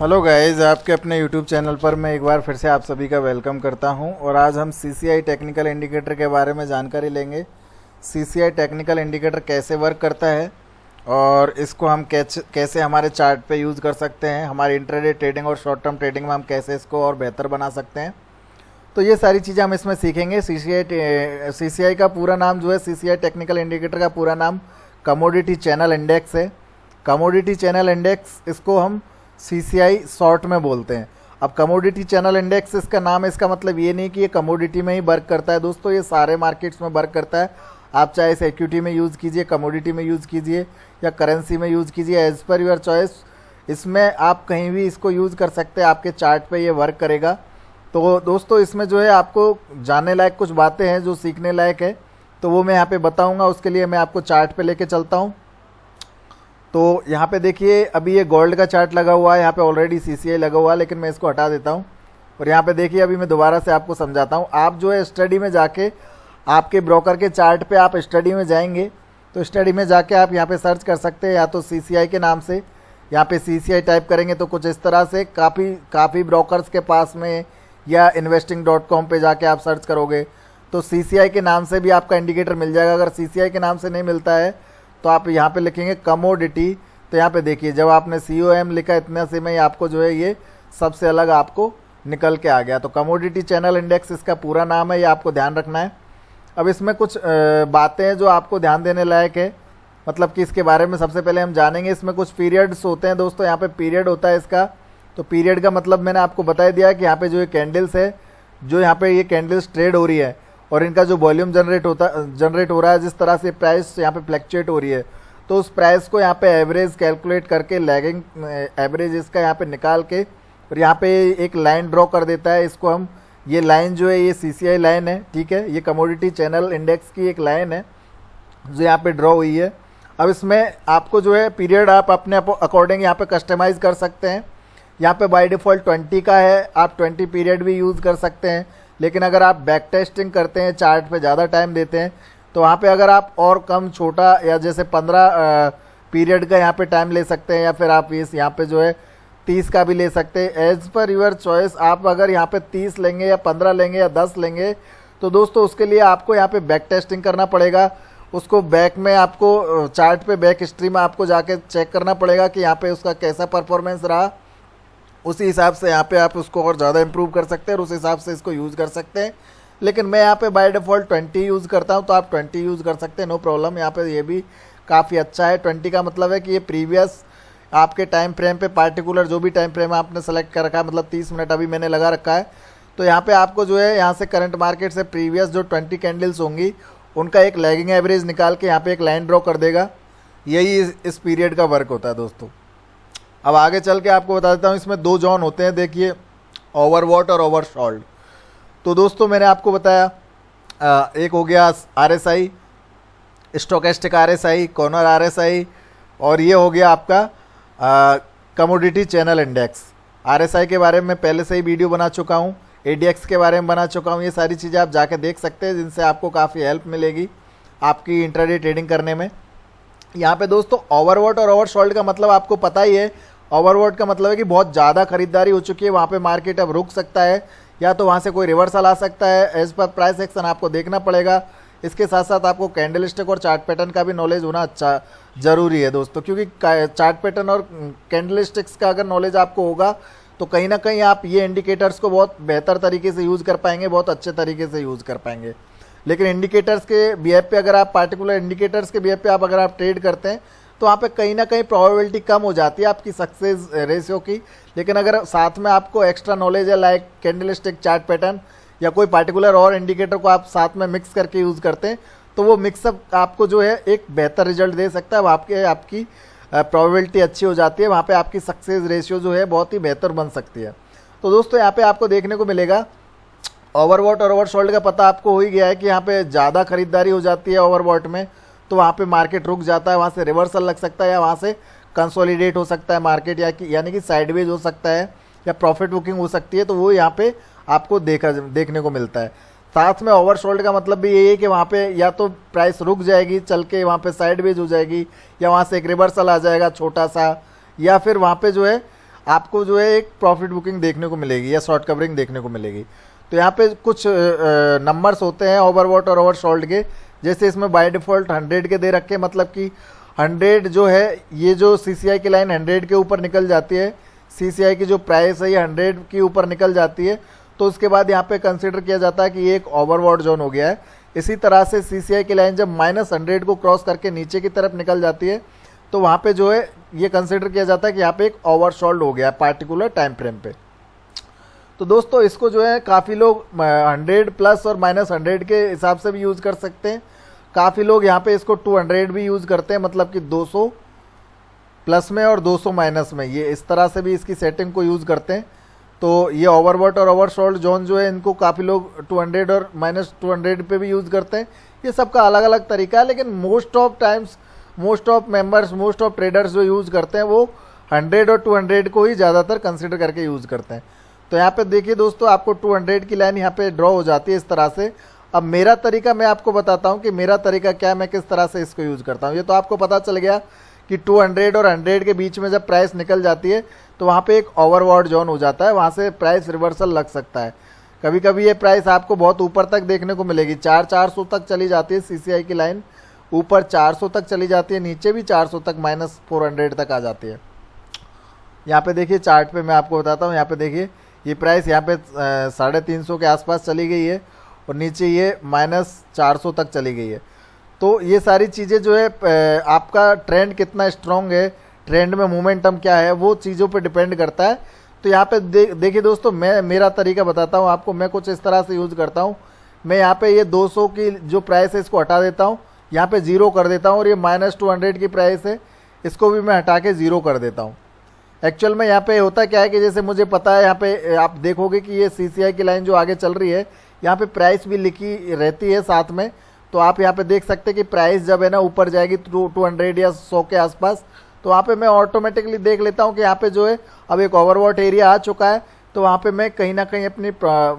Hello guys, आपके अपने YouTube channel पर मैं एक बार फिर से आप सभी का वेलकम करता हूं और आज हम सीसीआई टेक्निकल इंडिकेटर के बारे में जानकारी लेंगे। सीसीआई टेक्निकल इंडिकेटर कैसे वर्क करता है और इसको हम कैसे हमारे चार्ट पे यूज़ कर सकते हैं, हमारे इंट्राडे ट्रेडिंग और शॉर्ट टर्म ट्रेडिंग में हम कैसे इसको और बेहतर बना सकते हैं। तो ये सारी चीज़ें हम इसमें सीखेंगे। सीसीआई का पूरा नाम जो है, सीसीआई टेक्निकल इंडिकेटर का पूरा नाम कमोडिटी चैनल इंडेक्स है। कमोडिटी चैनल इंडेक्स इसको हम सीसीआई शॉर्ट में बोलते हैं। अब कमोडिटी चैनल इंडेक्स इसका नाम है, इसका मतलब ये नहीं कि ये कमोडिटी में ही वर्क करता है दोस्तों, ये सारे मार्केट्स में वर्क करता है। आप चाहे इसे इक्विटी में यूज़ कीजिए, कमोडिटी में यूज़ कीजिए या करेंसी में यूज़ कीजिए, एज़ पर योर चॉइस। इसमें आप कहीं भी इसको यूज़ कर सकते हैं, आपके चार्ट पे ये वर्क करेगा। तो दोस्तों इसमें जो है आपको जानने लायक कुछ बातें हैं जो सीखने लायक है, तो वो मैं यहाँ पे बताऊँगा। उसके लिए मैं आपको चार्ट पे लेके चलता हूँ। तो यहाँ पे देखिए, अभी ये गोल्ड का चार्ट लगा हुआ है, यहाँ पे ऑलरेडी सीसीआई लगा हुआ है, लेकिन मैं इसको हटा देता हूँ। और यहाँ पे देखिए, अभी मैं दोबारा से आपको समझाता हूँ। आप जो है स्टडी में जाके, आपके ब्रोकर के चार्ट पे आप स्टडी में जाएंगे, तो स्टडी में जाके आप यहाँ पे सर्च कर सकते हैं, या तो सीसीआई के नाम से। यहाँ पे सीसीआई टाइप करेंगे तो कुछ इस तरह से काफ़ी ब्रोकर्स के पास में, या investing.com पे जाके आप सर्च करोगे तो सीसीआई के नाम से भी आपका इंडिकेटर मिल जाएगा। अगर सीसीआई के नाम से नहीं मिलता है तो आप यहाँ पे लिखेंगे कमोडिटी। तो यहाँ पे देखिए, जब आपने COM लिखा इतना से में आपको जो है ये सबसे अलग आपको निकल के आ गया। तो कमोडिटी चैनल इंडेक्स इसका पूरा नाम है, ये आपको ध्यान रखना है। अब इसमें कुछ बातें हैं जो आपको ध्यान देने लायक है, मतलब कि इसके बारे में सबसे पहले हम जानेंगे। इसमें कुछ पीरियड्स होते हैं दोस्तों, यहाँ पे पीरियड होता है इसका। तो पीरियड का मतलब मैंने आपको बता दिया कि यहाँ पे जो ये कैंडल्स है, जो यहाँ पे ये कैंडल्स ट्रेड हो रही है और इनका जो वॉल्यूम जनरेट हो रहा है, जिस तरह से प्राइस यहाँ पे फ्लैक्चुएट हो रही है, तो उस प्राइस को यहाँ पे एवरेज कैलकुलेट करके, लैगिंग एवरेज इसका यहाँ पे निकाल के, और यहाँ पे एक लाइन ड्रॉ कर देता है। इसको हम, ये लाइन जो है ये सीसीआई लाइन है, ठीक है। ये कमोडिटी चैनल इंडेक्स की एक लाइन है जो यहाँ पे ड्रॉ हुई है। अब इसमें आपको जो है पीरियड आप अपने अकॉर्डिंग यहाँ पे कस्टमाइज़ कर सकते हैं। यहाँ पे बाय डिफ़ॉल्ट 20 का है, आप 20 पीरियड भी यूज़ कर सकते हैं। लेकिन अगर आप बैक टेस्टिंग करते हैं, चार्ट पे ज़्यादा टाइम देते हैं, तो वहाँ पे अगर आप और कम छोटा, या जैसे 15 पीरियड का यहाँ पे टाइम ले सकते हैं, या फिर आप इस यहाँ पे जो है 30 का भी ले सकते हैं, एज़ पर योर चॉइस। आप अगर यहाँ पे 30 लेंगे या 15 लेंगे या 10 लेंगे, तो दोस्तों उसके लिए आपको यहाँ पे बैक टेस्टिंग करना पड़ेगा। उसको बैक में आपको चार्ट पे बैक हिस्ट्री में आपको जाके चेक करना पड़ेगा कि यहाँ पे उसका कैसा परफॉर्मेंस रहा। उसी हिसाब से यहाँ पे आप उसको और ज़्यादा इंप्रूव कर सकते हैं और उस हिसाब से इसको यूज़ कर सकते हैं। लेकिन मैं यहाँ पे बाय डिफ़ॉल्ट 20 यूज़ करता हूँ, तो आप 20 यूज़ कर सकते हैं, नो प्रॉब्लम। यहाँ पे ये भी काफ़ी अच्छा है। 20 का मतलब है कि ये प्रीवियस आपके टाइम फ्रेम पे, पार्टिकुलर जो भी टाइम फ्रेम आपने सेलेक्ट कर रखा है, मतलब 30 मिनट अभी मैंने लगा रखा है, तो यहाँ पे आपको जो है यहाँ से करंट मार्केट से प्रीवियस जो 20 कैंडल्स होंगी उनका एक लैगिंग एवरेज निकाल के यहाँ पे एक लाइन ड्रॉ कर देगा। यही इस पीरियड का वर्क होता है दोस्तों। अब आगे चल के आपको बता देता हूँ, इसमें 2 जोन होते हैं, देखिए, ओवरबॉट और ओवरसोल्ड। तो दोस्तों मैंने आपको बताया, एक हो गया RSI, stochastic RSI, corner RSI, और ये हो गया आपका कमोडिटी चैनल इंडेक्स। RSI के बारे में पहले से ही वीडियो बना चुका हूँ, ADX के बारे में बना चुका हूँ। ये सारी चीज़ें आप जाके देख सकते हैं, जिनसे आपको काफ़ी हेल्प मिलेगी आपकी इंट्राडे ट्रेडिंग करने में। यहाँ पे दोस्तों ओवरबॉट और ओवरसोल्ड का मतलब आपको पता ही है। ओवरबॉट का मतलब है कि बहुत ज़्यादा खरीदारी हो चुकी है, वहाँ पे मार्केट अब रुक सकता है, या तो वहाँ से कोई रिवर्सल आ सकता है। एज पर प्राइस एक्शन आपको देखना पड़ेगा। इसके साथ साथ आपको कैंडल स्टिक और चार्ट पैटर्न का भी नॉलेज होना अच्छा ज़रूरी है दोस्तों, क्योंकि चार्ट पैटर्न और कैंडल स्टिक्स का अगर नॉलेज आपको होगा तो कहीं ना कहीं आप ये इंडिकेटर्स को बहुत बेहतर तरीके से यूज़ कर पाएंगे, बहुत अच्छे तरीके से यूज़ कर पाएंगे। लेकिन इंडिकेटर्स के बिहेव पे, अगर आप पार्टिकुलर इंडिकेटर्स के बिहेव पे अगर आप ट्रेड करते हैं, तो वहाँ पे कहीं ना कहीं प्रोबेबिलिटी कम हो जाती है आपकी सक्सेस रेशियो की। लेकिन अगर साथ में आपको एक्स्ट्रा नॉलेज है, like candle stick, chart pattern या कोई पार्टिकुलर और इंडिकेटर को आप साथ में मिक्स करके यूज़ करते हैं, तो वो मिक्सअप आपको जो है एक बेहतर रिजल्ट दे सकता है। आपकी प्रोबेबिलिटी अच्छी हो जाती है, वहाँ पे आपकी सक्सेस रेशियो जो है बहुत ही बेहतर बन सकती है। तो दोस्तों यहाँ पे आपको देखने को मिलेगा, ओवरबॉट और ओवरसोल्ड का पता आपको हो ही गया है कि यहाँ पे ज़्यादा खरीदारी हो जाती है ओवरबॉट में, तो वहाँ पे मार्केट रुक जाता है, वहाँ से रिवर्सल लग सकता है, या वहाँ से कंसोलिडेट हो सकता है मार्केट, यानी कि साइडवेज हो सकता है, या प्रॉफिट बुकिंग हो सकती है। तो वो यहाँ पे आपको देखने को मिलता है। साथ में ओवरसोल्ड का मतलब भी यही है कि वहाँ पे या तो प्राइस रुक जाएगी, चल के वहाँ पे साइडवेज हो जाएगी, या वहाँ से एक रिवर्सल आ जाएगा छोटा सा, या फिर वहाँ पे जो है आपको जो है एक प्रॉफिट बुकिंग देखने को मिलेगी या शॉर्ट कवरिंग देखने को मिलेगी। तो यहाँ पे कुछ नंबर्स होते हैं ओवरबॉट और ओवरसोल्ड के, जैसे इसमें बाय डिफ़ॉल्ट 100 के दे रखे, मतलब कि 100 जो है ये जो सीसीआई की लाइन 100 के ऊपर निकल जाती है, सीसीआई की जो प्राइस है ये 100 के ऊपर निकल जाती है, तो उसके बाद यहाँ पे कंसिडर किया जाता है कि ये एक ओवरबॉट जोन हो गया है। इसी तरह से सीसीआई की लाइन जब -100 को क्रॉस करके नीचे की तरफ निकल जाती है तो वहाँ पे जो है ये कंसिडर किया जाता है कि यहाँ पे एक ओवरसोल्ड हो गया है पार्टिकुलर टाइम फ्रेम पे। तो दोस्तों इसको जो है काफ़ी लोग 100 प्लस और -100 के हिसाब से भी यूज़ कर सकते हैं। काफ़ी लोग यहाँ पे इसको 200 भी यूज़ करते हैं, मतलब कि 200 प्लस में और 200 माइनस में, ये इस तरह से भी इसकी सेटिंग को यूज़ करते हैं। तो ये ओवरबॉट और ओवरसोल्ड जोन जो है इनको काफ़ी लोग 200 और -200 पे भी यूज़ करते हैं। ये सबका अलग अलग तरीका है, लेकिन most of times most of members most of traders जो यूज़ करते हैं वो 100 और 200 को ही ज़्यादातर कंसिडर करके यूज़ करते हैं। तो यहाँ पे देखिए दोस्तों, आपको 200 की लाइन यहाँ पे ड्रॉ हो जाती है इस तरह से। अब मेरा तरीका मैं आपको बताता हूँ कि मेरा तरीका क्या है, मैं किस तरह से इसको यूज़ करता हूँ। ये तो आपको पता चल गया कि 200 और 100 के बीच में जब प्राइस निकल जाती है तो वहाँ पे एक ओवरबॉट जोन हो जाता है, वहाँ से प्राइस रिवर्सल लग सकता है। कभी कभी ये प्राइस आपको बहुत ऊपर तक देखने को मिलेगी, 400 तक चली जाती है सीसीआई की लाइन, ऊपर 400 तक चली जाती है, नीचे भी 400 तक -400 तक आ जाती है। यहाँ पे देखिए चार्ट पे मैं आपको बताता हूँ, यहाँ पे देखिए ये प्राइस यहाँ पे 350 के आसपास चली गई है और नीचे ये -400 तक चली गई है। तो ये सारी चीज़ें जो है आपका ट्रेंड कितना स्ट्रॉन्ग है, ट्रेंड में मोमेंटम क्या है, वो चीज़ों पे डिपेंड करता है। तो यहाँ पे देखिए दोस्तों, मैं मेरा तरीका बताता हूँ आपको, मैं कुछ इस तरह से यूज़ करता हूँ। मैं यहाँ पे ये 200 की जो प्राइस है इसको हटा देता हूँ, यहाँ पे 0 कर देता हूँ, और ये -200 की प्राइस है इसको भी मैं हटा के 0 कर देता हूँ। एक्चुअल में यहाँ पे होता क्या है कि जैसे मुझे पता है, यहाँ पे आप देखोगे कि ये सीसीआई की लाइन जो आगे चल रही है यहाँ पे प्राइस भी लिखी रहती है साथ में। तो आप यहाँ पे देख सकते हैं कि प्राइस जब है ना ऊपर जाएगी 200 या 100 के आसपास, तो वहाँ पे मैं ऑटोमेटिकली देख लेता हूँ कि यहाँ पे जो है अब एक ओवरबॉट एरिया आ चुका है। तो वहाँ पे मैं कहीं ना कहीं अपनी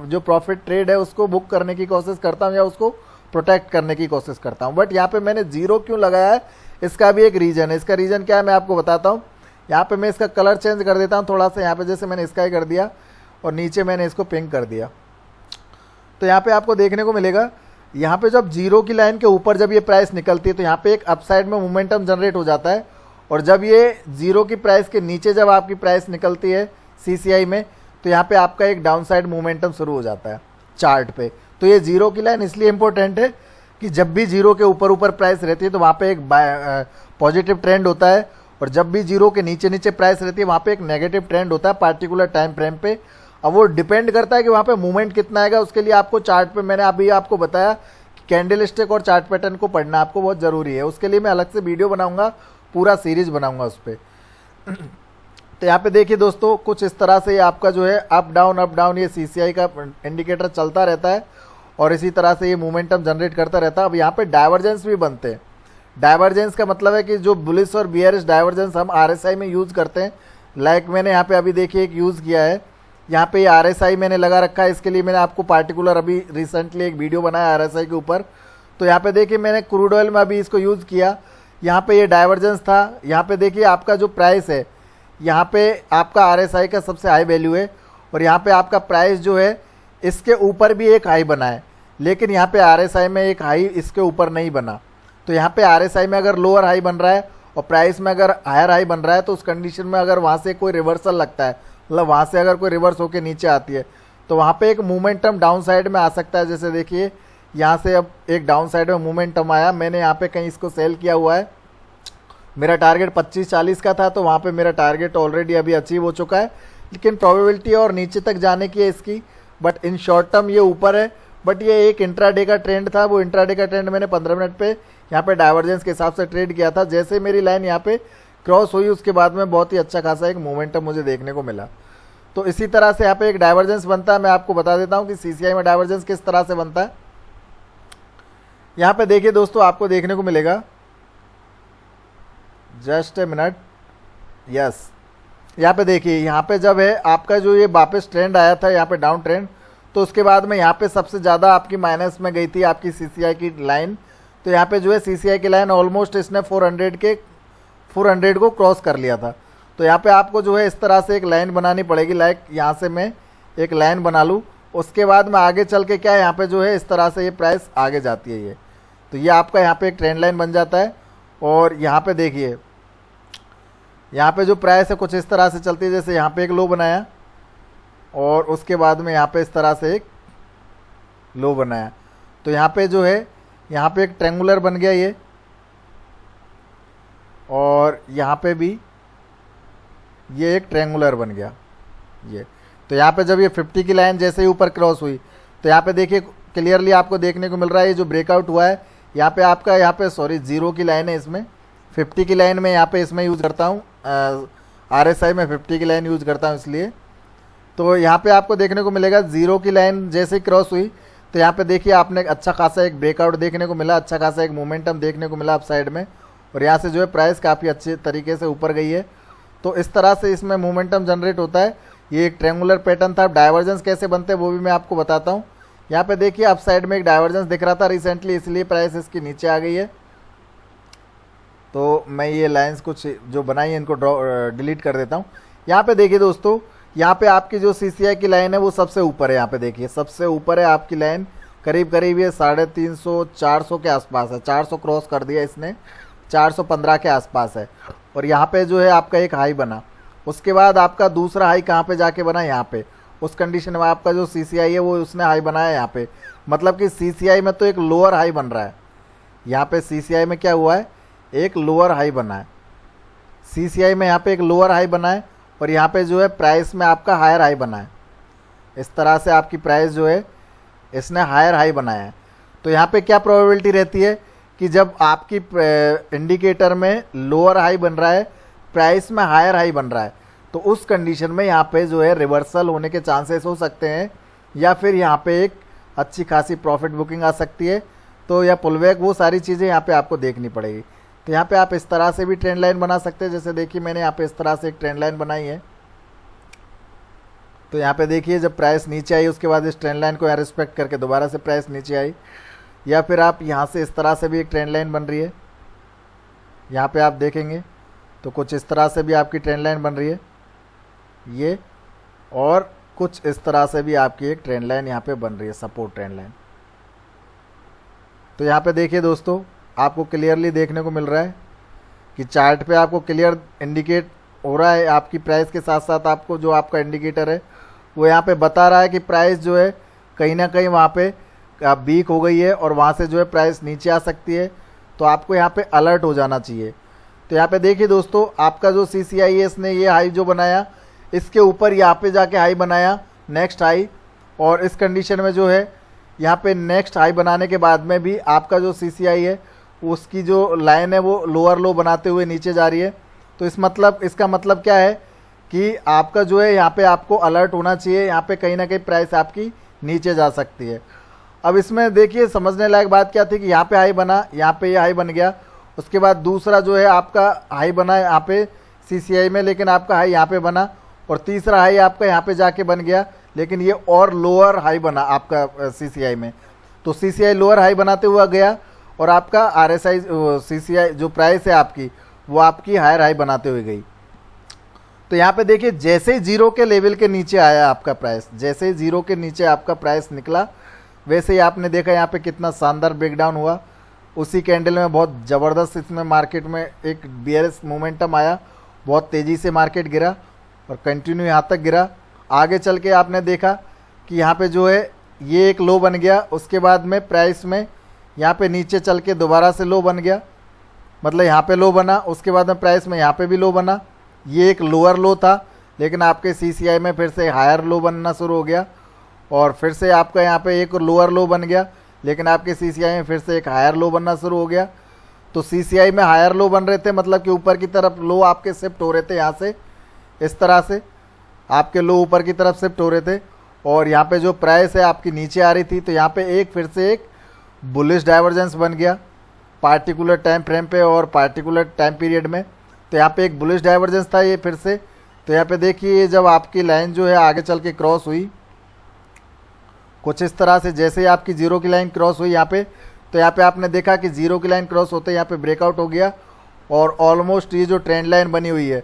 जो प्रॉफिट ट्रेड है उसको बुक करने की कोशिश करता हूँ या उसको प्रोटेक्ट करने की कोशिश करता हूँ। बट यहाँ पे मैंने 0 क्यों लगाया है, इसका भी एक रीज़न है। इसका रीज़न क्या है मैं आपको बताता हूँ। यहाँ पे मैं इसका कलर चेंज कर देता हूँ थोड़ा सा, यहाँ पे जैसे मैंने इसका ही कर दिया और नीचे मैंने इसको पिंक कर दिया। तो यहाँ पे आपको देखने को मिलेगा, यहाँ पे जब 0 की लाइन के ऊपर जब ये प्राइस निकलती है तो यहाँ पे एक अपसाइड में मोमेंटम जनरेट हो जाता है, और जब ये 0 की प्राइस के नीचे जब आपकी प्राइस निकलती है सीसीआई में तो यहाँ पे आपका एक डाउनसाइड मोमेंटम शुरू हो जाता है चार्ट पे। तो ये 0 की लाइन इसलिए इंपॉर्टेंट है कि जब भी 0 के ऊपर प्राइस रहती है तो वहाँ पे एक पॉजिटिव ट्रेंड होता है, और जब भी 0 के नीचे प्राइस रहती है वहाँ पे एक नेगेटिव ट्रेंड होता है पार्टिकुलर टाइम फ्रेम पे। अब वो डिपेंड करता है कि वहाँ पे मूवमेंट कितना आएगा। उसके लिए आपको चार्ट पे मैंने अभी आपको बताया कि कैंडल स्टिक और चार्ट पैटर्न को पढ़ना आपको बहुत ज़रूरी है। उसके लिए मैं अलग से वीडियो बनाऊंगा, पूरा सीरीज बनाऊंगा उस पर। तो यहाँ पे देखिए दोस्तों, कुछ इस तरह से आपका जो है अप डाउन ये सीसीआई का इंडिकेटर चलता रहता है और इसी तरह से ये मोमेंटम जनरेट करता रहता है। अब यहाँ पे डाइवर्जेंस भी बनते हैं। डाइवर्जेंस का मतलब है कि जो बुलिश और बियरिश डाइवर्जेंस हम आरएसआई में यूज़ करते हैं, लाइक मैंने यहाँ पे अभी देखिए एक यूज़ किया है, यहाँ पे आरएसआई मैंने लगा रखा है। इसके लिए मैंने आपको पार्टिकुलर अभी रिसेंटली एक वीडियो बनाया आरएसआई के ऊपर। तो यहाँ पे देखिए मैंने क्रूड ऑयल में अभी इसको यूज़ किया, यहाँ पे ये डाइवर्जेंस था। यहाँ पे देखिए आपका जो प्राइस है, यहाँ पे आपका आरएसआई का सबसे हाई वैल्यू है, और यहाँ पे आपका प्राइस जो है इसके ऊपर भी एक हाई बना है, लेकिन यहाँ पे आरएसआई में एक हाई इसके ऊपर नहीं बना। तो यहाँ पे आरएसआई में अगर लोअर हाई बन रहा है और प्राइस में अगर हायर हाई बन रहा है, तो उस कंडीशन में अगर वहाँ से कोई रिवर्सल लगता है, मतलब वहाँ से अगर कोई रिवर्स होकर नीचे आती है, तो वहाँ पे एक मोमेंटम डाउन साइड में आ सकता है। जैसे देखिए यहाँ से अब एक डाउन साइड में मोमेंटम आया, मैंने यहाँ पे कहीं इसको सेल किया हुआ है। मेरा टारगेट 25-40 का था, तो वहाँ पे मेरा टारगेट ऑलरेडी अभी अचीव हो चुका है, लेकिन प्रोबेबिलिटी और नीचे तक जाने की है इसकी। बट इन शॉर्ट टर्म ये ऊपर है। बट ये एक इंट्राडे का ट्रेंड था, वो इंट्राडे का ट्रेंड मैंने 15 मिनट पे यहाँ पे डाइवर्जेंस के हिसाब से ट्रेड किया था। जैसे मेरी लाइन यहाँ पे क्रॉस हुई उसके बाद में बहुत ही अच्छा खासा एक मोमेंटम मुझे देखने को मिला। तो इसी तरह से यहाँ पे एक डाइवर्जेंस बनता है। मैं आपको बता देता हूँ कि सीसीआई में डाइवर्जेंस किस तरह से बनता है। यहाँ पे देखिए दोस्तों, आपको देखने को मिलेगा, जस्ट ए मिनट, यस, यहाँ पे देखिए, यहाँ पे जब है आपका जो ये वापस ट्रेंड आया था यहाँ पे डाउन ट्रेंड, तो उसके बाद में यहाँ पे सबसे ज़्यादा आपकी माइनस में गई थी आपकी सीसीआई की लाइन। तो यहाँ पे जो है सीसीआई की लाइन ऑलमोस्ट इसने 400 को क्रॉस कर लिया था। तो यहाँ पे आपको जो है इस तरह से एक लाइन बनानी पड़ेगी। लाइक यहाँ से मैं एक लाइन बना लूँ, उसके बाद मैं आगे चल के क्या है यहाँ पे जो है इस तरह से ये प्राइस आगे जाती है ये। तो ये आपका यहाँ पे एक ट्रेंड लाइन बन जाता है। और यहाँ पे देखिए यहाँ पे जो प्राइस है कुछ इस तरह से चलती है, जैसे यहाँ पे एक लो बनाया और उसके बाद में यहाँ पे इस तरह से एक लो बनाया। तो यहाँ पे जो है यहाँ पे एक ट्रेंगुलर बन गया ये, और यहाँ पे भी ये एक ट्रेंगुलर बन गया ये। तो यहाँ पे जब ये 50 की लाइन जैसे ही ऊपर क्रॉस हुई तो यहाँ पे देखिए क्लियरली आपको देखने को मिल रहा है ये जो ब्रेकआउट हुआ है यहाँ पे आपका, यहाँ पे सॉरी 0 की लाइन है, इसमें 50 की लाइन में यहाँ पे इसमें यूज़ करता हूँ, RSI में 50 की लाइन यूज़ करता हूँ इसलिए। तो यहाँ पे आपको देखने को मिलेगा 0 की लाइन जैसे ही क्रॉस हुई तो यहाँ पे देखिए आपने अच्छा खासा एक ब्रेकआउट देखने को मिला, अच्छा खासा एक मोमेंटम देखने को मिला अप साइड में, और यहाँ से जो है प्राइस काफ़ी अच्छे तरीके से ऊपर गई है। तो इस तरह से इसमें मोमेंटम जनरेट होता है। ये एक ट्रेंगुलर पैटर्न था। डाइवर्जेंस कैसे बनते हैं वो भी मैं आपको बताता हूँ। यहाँ पे देखिए अप साइड में एक डाइवर्जेंस दिख रहा था रिसेंटली, इसलिए प्राइस इसकी नीचे आ गई है। तो मैं ये लाइंस कुछ जो बनाई है इनको डिलीट कर देता हूँ। यहाँ पे देखिए दोस्तों, यहाँ पे आपकी जो CCI की लाइन है वो सबसे ऊपर है। यहाँ पे देखिए सबसे ऊपर है आपकी लाइन, करीब करीब ये 350 400 के आसपास है। 400 क्रॉस कर दिया इसने, 415 के आसपास है। और यहाँ पे जो है आपका एक हाई बना, उसके बाद आपका दूसरा हाई कहाँ पे जाके बना, यहाँ पे। उस कंडीशन में आपका जो CCI है वो उसने हाई बनाया यहाँ पे, मतलब कि CCI में तो एक लोअर हाई बन रहा है। यहाँ पे CCI में क्या हुआ है, एक लोअर हाई बना है। CCI में यहाँ पे एक लोअर हाई बना है और यहाँ पे जो है प्राइस में आपका हायर हाई बना है। इस तरह से आपकी प्राइस जो है इसने हायर हाई बनाया है। तो यहाँ पे क्या प्रोबेबिलिटी रहती है कि जब आपकी इंडिकेटर में लोअर हाई बन रहा है, प्राइस में हायर हाई बन रहा है, तो उस कंडीशन में यहाँ पे जो है रिवर्सल होने के चांसेस हो सकते हैं, या फिर यहाँ पे एक अच्छी खासी प्रॉफिट बुकिंग आ सकती है। तो या पुलबैक, वो सारी चीज़ें यहाँ पे आपको देखनी पड़ेगी। तो यहाँ पे आप इस तरह से भी ट्रेंड लाइन बना सकते हैं। जैसे देखिए मैंने यहाँ पे इस तरह से एक ट्रेंड लाइन बनाई है। तो यहाँ पे देखिए जब प्राइस नीचे आई उसके बाद इस ट्रेंड लाइन को यहाँ रिस्पेक्ट करके दोबारा से प्राइस नीचे आई, या फिर आप यहाँ से इस तरह से भी एक ट्रेंड लाइन बन रही है। यहाँ पे आप देखेंगे तो कुछ इस तरह से भी आपकी ट्रेंड लाइन बन रही है ये, और कुछ इस तरह से भी आपकी एक ट्रेंड लाइन यहाँ पे बन रही है, सपोर्ट ट्रेंड लाइन। तो यहाँ पे देखिए दोस्तों, आपको क्लियरली देखने को मिल रहा है कि चार्ट पे आपको क्लियर इंडिकेट हो रहा है आपकी प्राइस के साथ साथ आपको जो आपका इंडिकेटर है वो यहाँ पे बता रहा है कि प्राइस जो है कहीं ना कहीं वहाँ पे वीक हो गई है और वहाँ से जो है प्राइस नीचे आ सकती है। तो आपको यहाँ पे अलर्ट हो जाना चाहिए। तो यहाँ पे देखिए दोस्तों, आपका जो CCI है इसने ये हाई जो बनाया, इसके ऊपर यहाँ पे जाके हाई बनाया, नेक्स्ट हाई, और इस कंडीशन में जो है यहाँ पे नेक्स्ट हाई बनाने के बाद में भी आपका जो CCI है उसकी जो लाइन है वो लोअर लो बनाते हुए नीचे जा रही है। तो इसका मतलब क्या है कि आपका जो है यहाँ पे आपको अलर्ट होना चाहिए, यहाँ पे कहीं ना कहीं प्राइस आपकी नीचे जा सकती है। अब इसमें देखिए समझने लायक बात क्या थी कि यहाँ पे हाई बना, यहाँ पे ये हाई बन गया, उसके बाद दूसरा जो है आपका हाई बना यहाँ पे CCI में, लेकिन आपका हाई यहाँ पे बना, और तीसरा हाई आपका यहाँ पे जाके बन गया, लेकिन ये और लोअर हाई बना आपका CCI में। तो CCI लोअर हाई बनाते हुआ गया और आपका RSI CCI जो प्राइस है आपकी वो आपकी हायर हाई बनाते हुए गई। तो यहाँ पे देखिए जैसे ही 0 के लेवल के नीचे आया आपका प्राइस, जैसे ही 0 के नीचे आपका प्राइस निकला, वैसे ही आपने देखा यहाँ पे कितना शानदार ब्रेकडाउन हुआ। उसी कैंडल में बहुत ज़बरदस्त इसमें मार्केट में एक बेयरिश मोमेंटम आया, बहुत तेज़ी से मार्केट गिरा और कंटिन्यू यहाँ तक गिरा। आगे चल के आपने देखा कि यहाँ पे जो है ये एक लो बन गया, उसके बाद में प्राइस में यहाँ पे नीचे चल के दोबारा से लो बन गया, मतलब यहाँ पे लो बना, उसके बाद में प्राइस में यहाँ पे भी लो बना। ये एक लोअर लो था, लेकिन आपके CCI में फिर से हायर लो बनना शुरू हो गया, और फिर से आपका यहाँ पे एक लोअर लो बन गया, लेकिन आपके CCI में फिर से एक हायर लो बनना शुरू हो गया। तो CCI में हायर लो बन रहे थे, मतलब कि ऊपर की तरफ लो आपके शिफ्ट हो रहे थे, यहाँ से इस तरह से आपके लो ऊपर की तरफ शिफ्ट हो रहे थे, और यहाँ पे जो प्राइस है आपकी नीचे आ रही थी। तो यहाँ पे फिर से एक बुलिश डाइवर्जेंस बन गया पार्टिकुलर टाइम फ्रेम पे और पार्टिकुलर टाइम पीरियड में। तो यहाँ पे एक बुलिश डाइवर्जेंस था ये फिर से। तो यहाँ पे देखिए जब आपकी लाइन जो है आगे चल के क्रॉस हुई कुछ इस तरह से, जैसे ही आपकी 0 की लाइन क्रॉस हुई यहाँ पे, तो यहाँ पे आपने देखा कि 0 की लाइन क्रॉस होते यहाँ पे ब्रेकआउट हो गया, और ऑलमोस्ट ये जो ट्रेंड लाइन बनी हुई है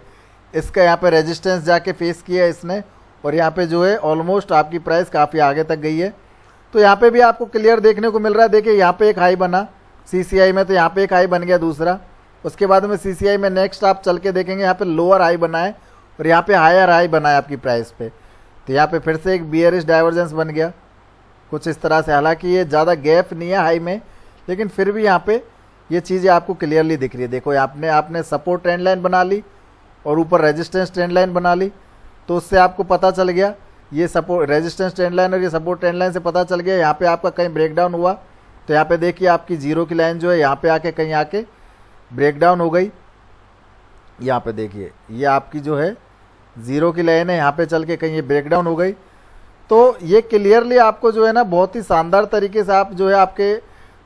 इसका यहाँ पे रेजिस्टेंस जाके फेस किया इसने, और यहाँ पे जो है ऑलमोस्ट आपकी प्राइस काफ़ी आगे तक गई है। तो यहाँ पे भी आपको क्लियर देखने को मिल रहा है। देखिए यहाँ पे एक हाई बना CCI में, तो यहाँ पे एक हाई बन गया दूसरा। उसके बाद में CCI में नेक्स्ट आप चल के देखेंगे यहाँ पे लोअर हाई बना है और यहाँ पे हायर हाई बना है आपकी प्राइस पे। तो यहाँ पे फिर से एक बियरिश डाइवर्जेंस बन गया कुछ इस तरह से। हालांकि ये ज़्यादा गैप नहीं है हाई में, लेकिन फिर भी यहाँ पे ये चीज़ें आपको क्लियरली दिख रही है। देखो आपने सपोर्ट ट्रेंड लाइन बना ली और ऊपर रेजिस्टेंस ट्रेंड लाइन बना ली, तो उससे आपको पता चल गया ये सपोर्ट रेजिस्टेंस ट्रेंड लाइन और ये सपोर्ट ट्रेंड लाइन से पता चल गया यहाँ पे आपका कहीं ब्रेकडाउन हुआ। तो यहाँ पे देखिए आपकी जीरो की लाइन जो है यहाँ पे आके कहीं आके ब्रेकडाउन हो गई। यहाँ पे देखिए ये आपकी जो है ज़ीरो की लाइन है, यहाँ पे चल के कहीं ये ब्रेकडाउन हो गई। तो ये क्लियरली आपको जो है ना बहुत ही शानदार तरीके से आप जो है आपके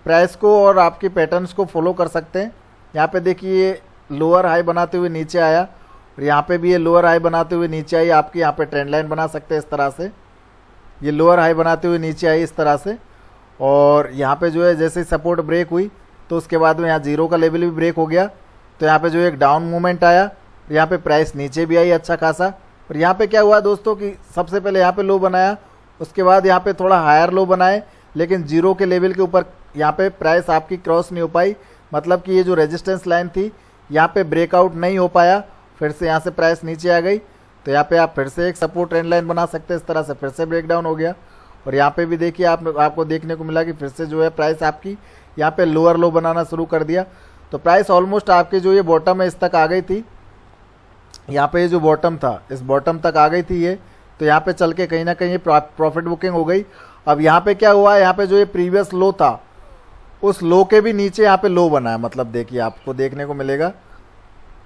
प्राइस को और आपकी पैटर्न्स को फॉलो कर सकते हैं। यहाँ पे देखिए ये लोअर हाई बनाते हुए नीचे आया और यहाँ पे भी ये लोअर हाई बनाते हुए नीचे आई। आपकी यहाँ पे ट्रेंड लाइन बना सकते हैं इस तरह से, ये लोअर हाई बनाते हुए नीचे आई इस तरह से। और यहाँ पे जो है जैसे सपोर्ट ब्रेक हुई तो उसके बाद में यहाँ जीरो का लेवल भी ब्रेक हो गया, तो यहाँ पे जो एक डाउन मूवमेंट आया, यहाँ पे प्राइस नीचे भी आई अच्छा खासा। और यहाँ पे क्या हुआ दोस्तों कि सबसे पहले यहाँ पे लो बनाया, उसके बाद यहाँ पे थोड़ा हायर लो बनाए, लेकिन जीरो के लेवल के ऊपर यहाँ पे प्राइस आपकी क्रॉस नहीं हो पाई। मतलब कि ये जो रेजिस्टेंस लाइन थी यहाँ पे ब्रेकआउट नहीं हो पाया, फिर से यहाँ से प्राइस नीचे आ गई। तो यहाँ पे आप फिर से एक सपोर्ट ट्रेंड लाइन बना सकते हैं इस तरह से, फिर से ब्रेकडाउन हो गया। और यहाँ पे भी देखिए आपको देखने को मिला कि फिर से जो है प्राइस आपकी यहाँ पे लोअर लो बनाना शुरू कर दिया। तो प्राइस ऑलमोस्ट आपके जो ये बॉटम है इस तक आ गई थी, यहाँ पे ये जो बॉटम था इस बॉटम तक आ गई थी ये। तो यहाँ पे चल के कहीं ना कहीं प्रॉफिट बुकिंग हो गई। अब यहाँ पे क्या हुआ, यहाँ पे जो ये प्रीवियस लो था उस लो के भी नीचे यहाँ पे लो बना है। मतलब देखिए आपको देखने को मिलेगा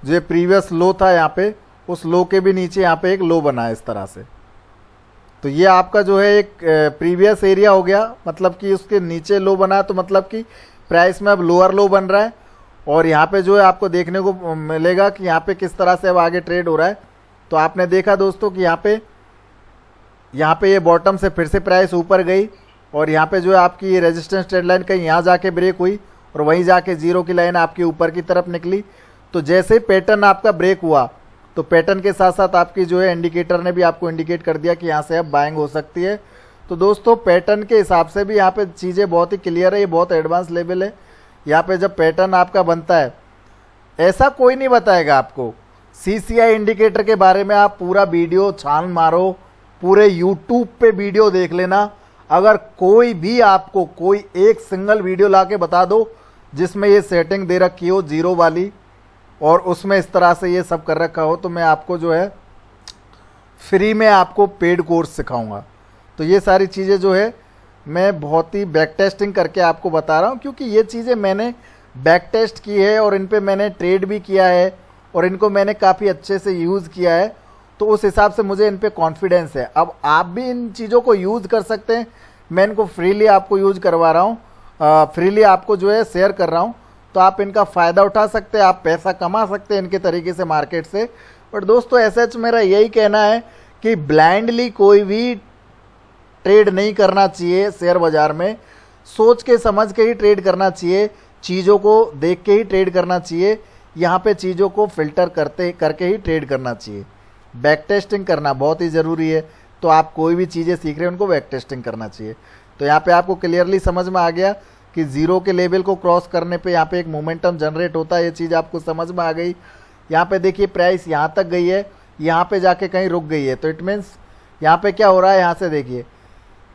जो ये प्रीवियस लो था यहाँ पे उस लो के भी नीचे यहाँ पे एक लो बना है इस तरह से। तो ये आपका जो है एक प्रीवियस एरिया हो गया, मतलब कि उसके नीचे लो बना है, तो मतलब कि प्राइस में अब लोअर लो बन रहा है। और यहाँ पे जो है आपको देखने को मिलेगा कि यहाँ पे किस तरह से अब आगे ट्रेड हो रहा है। तो आपने देखा दोस्तों कि यहाँ पे ये बॉटम से फिर से प्राइस ऊपर गई और यहाँ पे जो है आपकी ये रेजिस्टेंस ट्रेंड लाइन कहीं यहाँ जाके ब्रेक हुई और वहीं जाके जीरो की लाइन आपकी ऊपर की तरफ निकली। तो जैसे ही पैटर्न आपका ब्रेक हुआ तो पैटर्न के साथ साथ आपकी जो है इंडिकेटर ने भी आपको इंडिकेट कर दिया कि यहाँ से अब बाइंग हो सकती है। तो दोस्तों पैटर्न के हिसाब से भी यहाँ पे चीज़ें बहुत ही क्लियर है, ये बहुत एडवांस लेवल है। यहाँ पे जब पैटर्न आपका बनता है ऐसा कोई नहीं बताएगा आपको। CCI इंडिकेटर के बारे में आप पूरा वीडियो छान मारो, पूरे YouTube पे वीडियो देख लेना, अगर कोई भी आपको कोई एक सिंगल वीडियो ला के बता दो जिसमें ये सेटिंग दे रखी हो जीरो वाली और उसमें इस तरह से ये सब कर रखा हो, तो मैं आपको जो है फ्री में आपको पेड कोर्स सिखाऊंगा। तो ये सारी चीज़ें जो है मैं बहुत ही बैक टेस्टिंग करके आपको बता रहा हूँ, क्योंकि ये चीज़ें मैंने बैक टेस्ट की है और इन पे मैंने ट्रेड भी किया है और इनको मैंने काफ़ी अच्छे से यूज़ किया है। तो उस हिसाब से मुझे इन पे कॉन्फिडेंस है। अब आप भी इन चीज़ों को यूज़ कर सकते हैं, मैं इनको फ्रीली आपको यूज़ करवा रहा हूँ, फ्रीली आपको जो है शेयर कर रहा हूँ। तो आप इनका फ़ायदा उठा सकते हैं, आप पैसा कमा सकते हैं इनके तरीके से मार्केट से। बट दोस्तों ऐसा मेरा यही कहना है कि ब्लाइंडली कोई भी ट्रेड नहीं करना चाहिए शेयर बाज़ार में, सोच के समझ के ही ट्रेड करना चाहिए, चीज़ों को देख के ही ट्रेड करना चाहिए, यहाँ पे चीज़ों को फिल्टर करके ही ट्रेड करना चाहिए। बैक टेस्टिंग करना बहुत ही ज़रूरी है। तो आप कोई भी चीज़ें सीख रहे हैं उनको बैक टेस्टिंग करना चाहिए। तो यहाँ पे आपको क्लियरली समझ में आ गया कि ज़ीरो के लेवल को क्रॉस करने पे यहाँ पे एक मोमेंटम जनरेट होता है, ये चीज़ आपको समझ में आ गई। यहाँ पे देखिए प्राइस यहाँ तक गई है, यहाँ पे जाके कहीं रुक गई है, तो इट मीन्स यहाँ पे क्या हो रहा है, यहाँ से देखिए,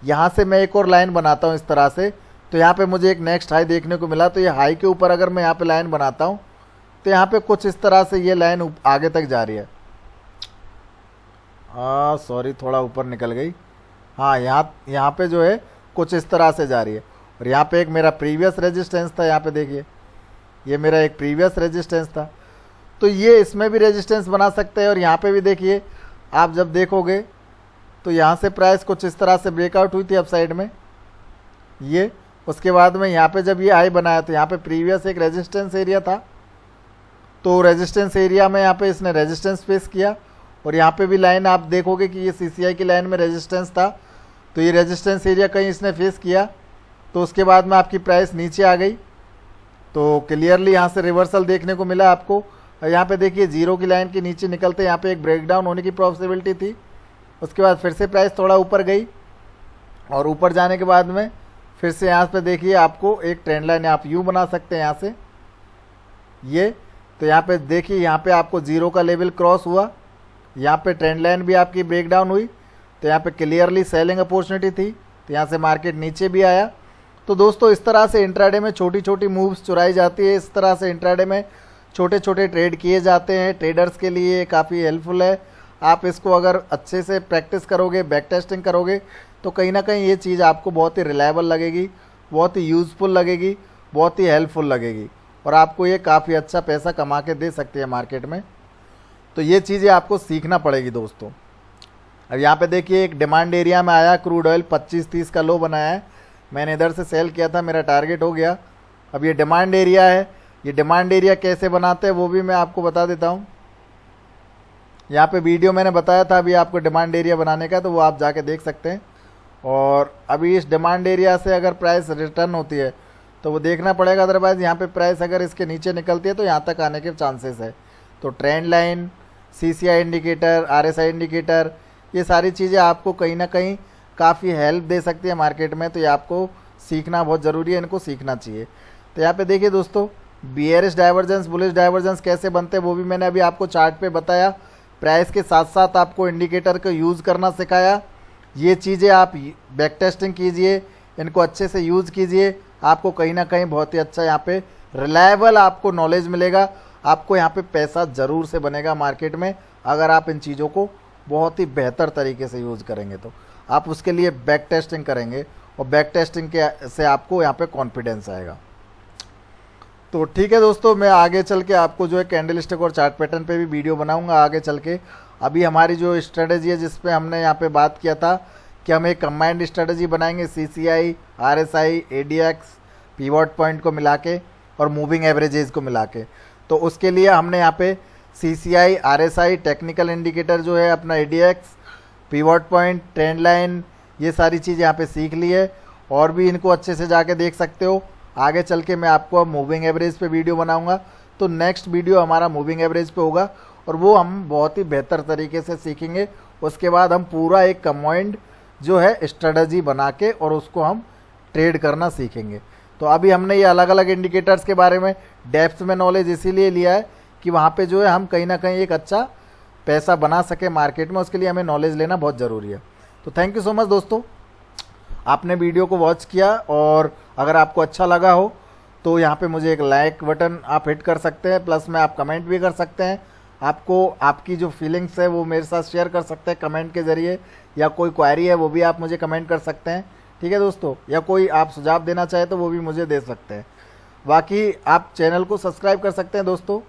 यहाँ से मैं एक और लाइन बनाता हूँ इस तरह से। तो यहाँ पे मुझे एक नेक्स्ट हाई देखने को मिला, तो ये हाई के ऊपर अगर मैं यहाँ पे लाइन बनाता हूँ तो यहाँ पे कुछ इस तरह से ये लाइन आगे तक जा रही है। सॉरी थोड़ा ऊपर निकल गई। हाँ यहाँ पे जो है कुछ इस तरह से जा रही है। और यहाँ पे एक मेरा प्रीवियस रेजिस्टेंस था, यहाँ पे देखिए ये मेरा एक प्रीवियस रेजिस्टेंस था, तो ये इसमें भी रेजिस्टेंस बना सकते हैं। और यहाँ पे भी देखिए आप जब देखोगे तो यहाँ से प्राइस कुछ इस तरह से ब्रेकआउट हुई थी अप साइड में ये। उसके बाद में यहाँ पे जब ये हाई बनाया तो यहाँ पे प्रीवियस एक रेजिस्टेंस एरिया था, तो रेजिस्टेंस एरिया में यहाँ पे इसने रेजिस्टेंस फेस किया। और यहाँ पे भी लाइन आप देखोगे कि ये CCI की लाइन में रेजिस्टेंस था, तो ये रेजिस्टेंस एरिया कहीं इसने फेस किया, तो उसके बाद में आपकी प्राइस नीचे आ गई। तो क्लियरली यहाँ से रिवर्सल देखने को मिला आपको। और यहाँ पे देखिए जीरो की लाइन के नीचे निकलते यहाँ पे एक ब्रेकडाउन होने की पॉसिबिलिटी थी। उसके बाद फिर से प्राइस थोड़ा ऊपर गई और ऊपर जाने के बाद में फिर से यहाँ पे देखिए आपको एक ट्रेंड लाइन आप यूँ बना सकते हैं यहाँ से ये। तो यहाँ पे देखिए यहाँ पे आपको जीरो का लेवल क्रॉस हुआ, यहाँ पे ट्रेंड लाइन भी आपकी ब्रेकडाउन हुई, तो यहाँ पे क्लियरली सेलिंग अपॉर्चुनिटी थी, तो यहाँ से मार्केट नीचे भी आया। तो दोस्तों इस तरह से इंट्राडे में छोटी छोटी मूव्स चुराई जाती है, इस तरह से इंट्राडे में छोटे छोटे ट्रेड किए जाते हैं। ट्रेडर्स के लिए काफ़ी हेल्पफुल है। आप इसको अगर अच्छे से प्रैक्टिस करोगे, बैक टेस्टिंग करोगे, तो कहीं ना कहीं ये चीज़ आपको बहुत ही रिलायबल लगेगी, बहुत ही यूज़फुल लगेगी, बहुत ही हेल्पफुल लगेगी और आपको ये काफ़ी अच्छा पैसा कमा के दे सकती है मार्केट में। तो ये चीज़ें आपको सीखना पड़ेगी दोस्तों। अब यहाँ पे देखिए एक डिमांड एरिया में आया, क्रूड ऑयल 25-30 का लो बनाया है, मैंने इधर से सेल किया था, मेरा टारगेट हो गया। अब ये डिमांड एरिया है, ये डिमांड एरिया कैसे बनाते हैं वो भी मैं आपको बता देता हूँ। यहाँ पे वीडियो मैंने बताया था अभी आपको डिमांड एरिया बनाने का, तो वो आप जाके देख सकते हैं। और अभी इस डिमांड एरिया से अगर प्राइस रिटर्न होती है तो वो देखना पड़ेगा, अदरवाइज़ यहाँ पे प्राइस अगर इसके नीचे निकलती है तो यहाँ तक आने के चांसेस है। तो trend line, CCI indicator, RSI indicator, ये सारी चीज़ें आपको कहीं ना कहीं काफ़ी हेल्प दे सकती है मार्केट में। तो ये आपको सीखना बहुत ज़रूरी है, इनको सीखना चाहिए। तो यहाँ पे देखिए दोस्तों बियरिश डाइवर्जेंस, बुलिश डाइवर्जेंस कैसे बनते हैं वो भी मैंने अभी आपको चार्ट पे बताया। प्राइस के साथ साथ आपको इंडिकेटर को यूज़ करना सिखाया। ये चीज़ें आप बैक टेस्टिंग कीजिए, इनको अच्छे से यूज़ कीजिए, आपको कहीं ना कहीं बहुत ही अच्छा यहाँ पे रिलायबल आपको नॉलेज मिलेगा। आपको यहाँ पे पैसा ज़रूर से बनेगा मार्केट में, अगर आप इन चीज़ों को बहुत ही बेहतर तरीके से यूज़ करेंगे। तो आप उसके लिए बैक टेस्टिंग करेंगे और बैक टेस्टिंग के से आपको यहाँ पे कॉन्फिडेंस आएगा। तो ठीक है दोस्तों, मैं आगे चल के आपको जो है कैंडल स्टिक और चार्ट पैटर्न पे भी वीडियो बनाऊंगा आगे चल के। अभी हमारी जो स्ट्रेटेजी है जिस पे हमने यहाँ पे बात किया था कि हम एक कंबाइंड स्ट्रेटेजी बनाएंगे CCI, RSI, ADX, pivot point को मिला के और मूविंग एवरेजेस को मिला के। तो उसके लिए हमने यहाँ पे CCI, RSI, टेक्निकल इंडिकेटर जो है अपना ADX, pivot point, trend line, ये सारी चीज़ यहाँ पे सीख ली है और भी इनको अच्छे से जाके देख सकते हो। आगे चल के मैं आपको अब मूविंग एवरेज पे वीडियो बनाऊंगा, तो नेक्स्ट वीडियो हमारा मूविंग एवरेज पे होगा और वो हम बहुत ही बेहतर तरीके से सीखेंगे। उसके बाद हम पूरा एक कंबाइंड जो है स्ट्रेटजी बना के और उसको हम ट्रेड करना सीखेंगे। तो अभी हमने ये अलग अलग इंडिकेटर्स के बारे में डेप्थ में नॉलेज इसीलिए लिया है कि वहाँ पे जो है हम कहीं ना कहीं एक अच्छा पैसा बना सके मार्केट में, उसके लिए हमें नॉलेज लेना बहुत ज़रूरी है। तो थैंक यू सो मच दोस्तों, आपने वीडियो को वॉच किया और अगर आपको अच्छा लगा हो तो यहाँ पे मुझे एक लाइक बटन आप हिट कर सकते हैं, प्लस में आप कमेंट भी कर सकते हैं। आपको आपकी जो फीलिंग्स है वो मेरे साथ शेयर कर सकते हैं कमेंट के ज़रिए, या कोई क्वेरी है वो भी आप मुझे कमेंट कर सकते हैं, ठीक है दोस्तों। या कोई आप सुझाव देना चाहे तो वो भी मुझे दे सकते हैं। बाकी आप चैनल को सब्सक्राइब कर सकते हैं दोस्तों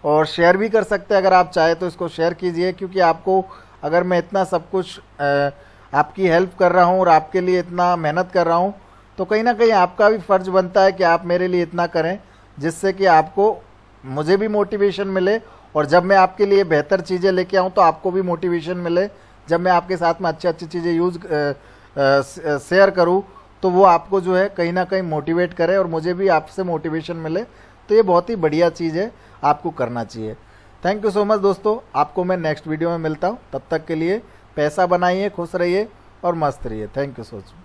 और शेयर भी कर सकते हैं, अगर आप चाहे तो इसको शेयर कीजिए, क्योंकि आपको अगर मैं इतना सब कुछ आपकी हेल्प कर रहा हूँ और आपके लिए इतना मेहनत कर रहा हूँ, तो कहीं ना कहीं आपका भी फ़र्ज़ बनता है कि आप मेरे लिए इतना करें, जिससे कि आपको मुझे भी मोटिवेशन मिले और जब मैं आपके लिए बेहतर चीज़ें लेके आऊँ तो आपको भी मोटिवेशन मिले। जब मैं आपके साथ में अच्छी अच्छी चीज़ें शेयर करूँ तो वो आपको जो है कहीं ना कहीं मोटिवेट करे और मुझे भी आपसे मोटिवेशन मिले। तो ये बहुत ही बढ़िया चीज़ है, आपको करना चाहिए। थैंक यू सो मच दोस्तों, आपको मैं नेक्स्ट वीडियो में मिलता हूँ। तब तक के लिए पैसा बनाइए, खुश रहिए और मस्त रहिए। Thank you so much.